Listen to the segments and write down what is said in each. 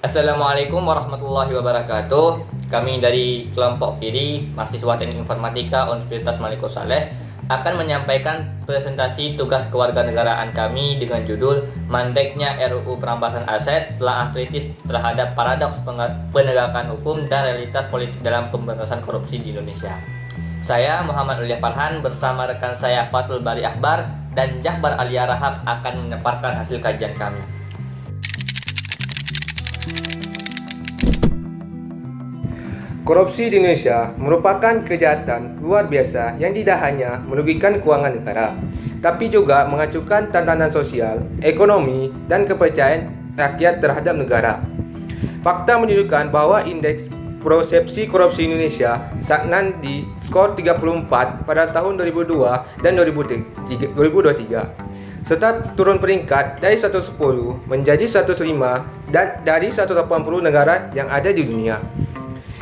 Assalamualaikum warahmatullahi wabarakatuh. Kami dari kelompok kiri mahasiswa Teknik Informatika Universitas Maliko Saleh akan menyampaikan presentasi tugas kewarganegaraan kami dengan judul Mandeknya RUU Perampasan Aset telah kritis terhadap paradoks penegakan hukum dan realitas politik dalam pemberantasan korupsi di Indonesia. Saya Muhammad Ulia Farhan bersama rekan saya Fatul Bari Akbar dan Jahbar Alia Rahab akan memaparkan hasil kajian kami. Korupsi di Indonesia merupakan kejahatan luar biasa yang tidak hanya merugikan keuangan negara, tapi juga menghancurkan tatanan sosial, ekonomi, dan kepercayaan rakyat terhadap negara. Fakta menunjukkan bahwa indeks persepsi korupsi Indonesia stagnan di skor 34 pada tahun 2002 dan 2023, serta turun peringkat dari 110 menjadi 105 dan dari 180 negara yang ada di dunia.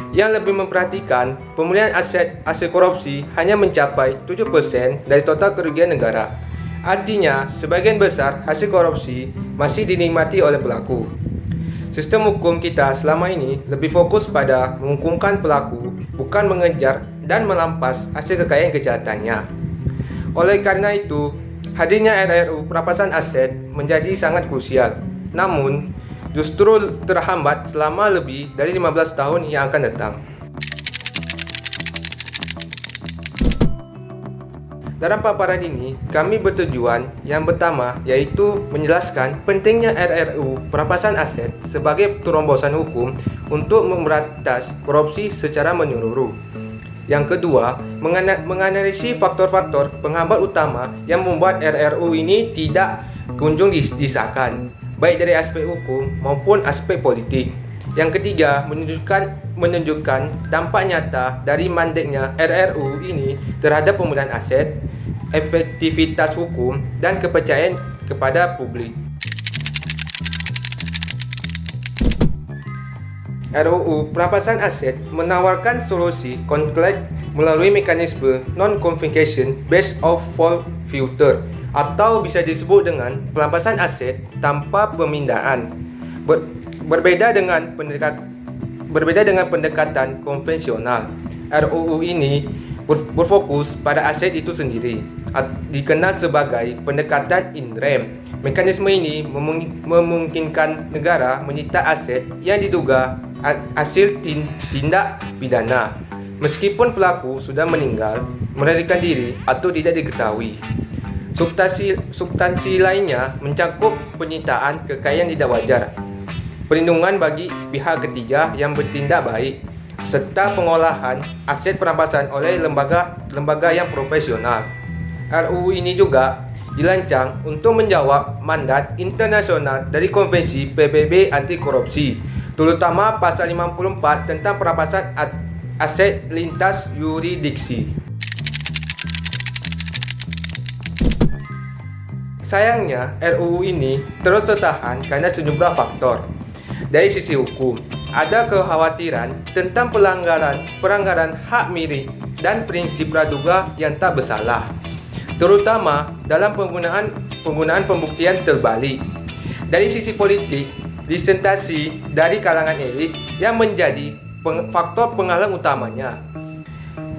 Yang lebih memperhatikan, pemulihan aset hasil korupsi hanya mencapai 7% dari total kerugian negara. Artinya, sebagian besar hasil korupsi masih dinikmati oleh pelaku. Sistem hukum kita selama ini lebih fokus pada menghukumkan pelaku, bukan mengejar dan merampas hasil kekayaan kejahatannya. Oleh karena itu, hadirnya RUU Perampasan Aset menjadi sangat krusial. Namun, justru terhambat selama lebih dari 15 tahun yang akan datang. Dalam paparan ini, kami bertujuan yang pertama yaitu menjelaskan pentingnya RUU Perampasan Aset sebagai terobosan hukum untuk memberantas korupsi secara menyeluruh. Yang kedua, menganalisis faktor-faktor penghambat utama yang membuat RUU ini tidak kunjung disahkan, baik dari aspek hukum maupun aspek politik. Yang ketiga, menunjukkan dampak nyata dari mandeknya RUU ini terhadap pemulihan aset, efektivitas hukum, dan kepercayaan kepada publik. RUU Perampasan Aset menawarkan solusi konflik melalui mekanisme non-confiscation based of fall filter, atau bisa disebut dengan perampasan aset tanpa pemindahan. Berbeda dengan pendekatan konvensional, RUU ini berfokus pada aset itu sendiri, dikenal sebagai pendekatan in rem. Mekanisme ini memungkinkan negara menyita aset yang diduga hasil tindak pidana, meskipun pelaku sudah meninggal, melarikan diri, atau tidak diketahui. Substansi lainnya mencakup penyitaan kekayaan tidak wajar, perlindungan bagi pihak ketiga yang bertindak baik, serta pengolahan aset perampasan oleh lembaga yang profesional. RUU ini juga dirancang untuk menjawab mandat internasional dari Konvensi PBB anti korupsi, terutama pasal 54 tentang perampasan aset lintas yurisdiksi. Sayangnya, RUU ini terus tertahan karena sejumlah faktor. Dari sisi hukum, ada kekhawatiran tentang pelanggaran hak milik dan prinsip praduga yang tak bersalah, terutama dalam penggunaan pembuktian terbalik. Dari sisi politik, disentasi dari kalangan elit yang menjadi faktor penghalang utamanya.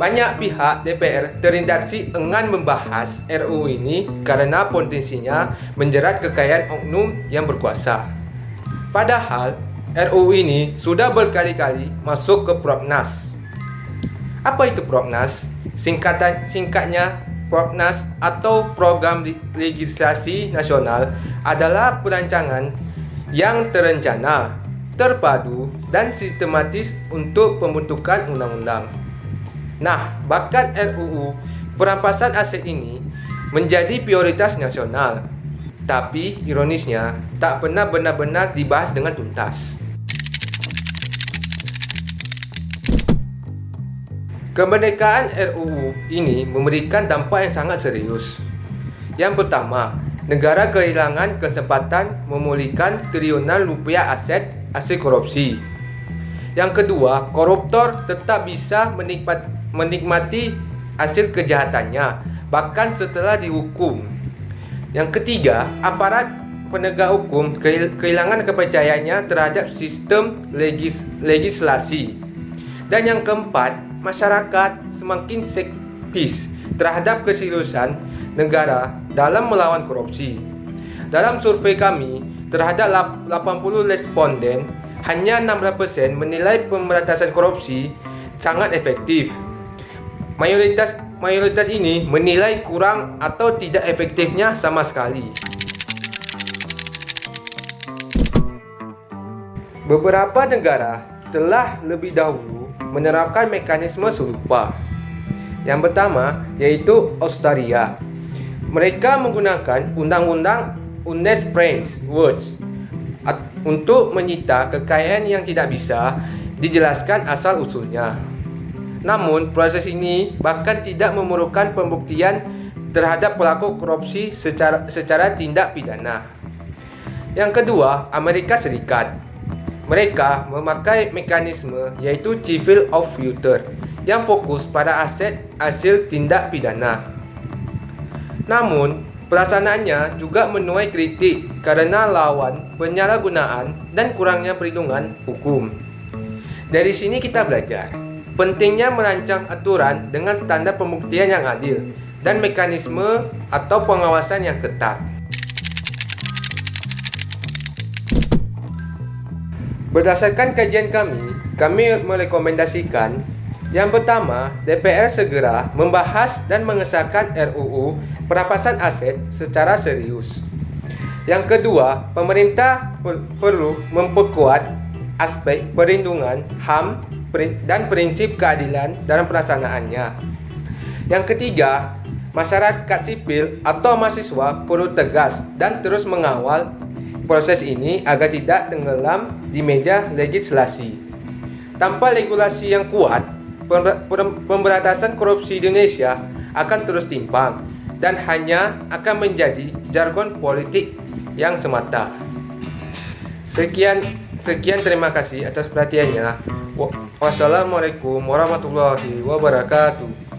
Banyak pihak DPR terindikasi enggan membahas RUU ini karena potensinya menjerat kekayaan oknum yang berkuasa. Padahal RUU ini sudah berkali-kali masuk ke Prognas. Apa itu Prognas? Singkatnya, Prognas atau Program Legislasi Nasional adalah perancangan yang terencana, terpadu, dan sistematis untuk pembentukan undang-undang. Nah, bahkan RUU Perampasan Aset ini menjadi prioritas nasional, tapi ironisnya tak pernah benar-benar dibahas dengan tuntas. Kemerdekaan RUU ini memberikan dampak yang sangat serius. Yang pertama, negara kehilangan kesempatan memulihkan triliunan rupiah aset hasil korupsi. Yang kedua, koruptor tetap bisa menikmati hasil kejahatannya, bahkan setelah dihukum. Yang ketiga, aparat penegak hukum kehilangan kepercayaannya terhadap sistem legislasi. Dan yang keempat, masyarakat semakin skeptis terhadap keseriusan negara dalam melawan korupsi. Dalam survei kami terhadap 80 responden, hanya 16% menilai pemberantasan korupsi sangat efektif. Mayoritas ini menilai kurang atau tidak efektifnya sama sekali. Beberapa negara telah lebih dahulu menerapkan mekanisme serupa. Yang pertama yaitu Australia. Mereka menggunakan undang-undang Unes-Prince Woods untuk menyita kekayaan yang tidak bisa dijelaskan asal-usulnya. Namun, proses ini bahkan tidak memerlukan pembuktian terhadap pelaku korupsi secara tindak pidana. Yang kedua, Amerika Serikat. Mereka memakai mekanisme yaitu Civil Offender yang fokus pada aset hasil tindak pidana. Namun, pelaksanaannya juga menuai kritik karena lawan penyalahgunaan dan kurangnya perlindungan hukum. Dari sini kita belajar pentingnya merancang aturan dengan standar pembuktian yang adil dan mekanisme atau pengawasan yang ketat. Berdasarkan kajian kami merekomendasikan yang pertama, DPR segera membahas dan mengesahkan RUU perampasan aset secara serius. Yang kedua, pemerintah perlu memperkuat aspek perlindungan HAM dan prinsip keadilan dalam pelaksanaannya. Yang ketiga, masyarakat sipil atau mahasiswa perlu tegas dan terus mengawal proses ini agar tidak tenggelam di meja legislasi. Tanpa regulasi yang kuat, pemberantasan korupsi di Indonesia akan terus timpang dan hanya akan menjadi jargon politik yang semata. Sekian terima kasih atas perhatiannya. Wassalamualaikum warahmatullahi wabarakatuh.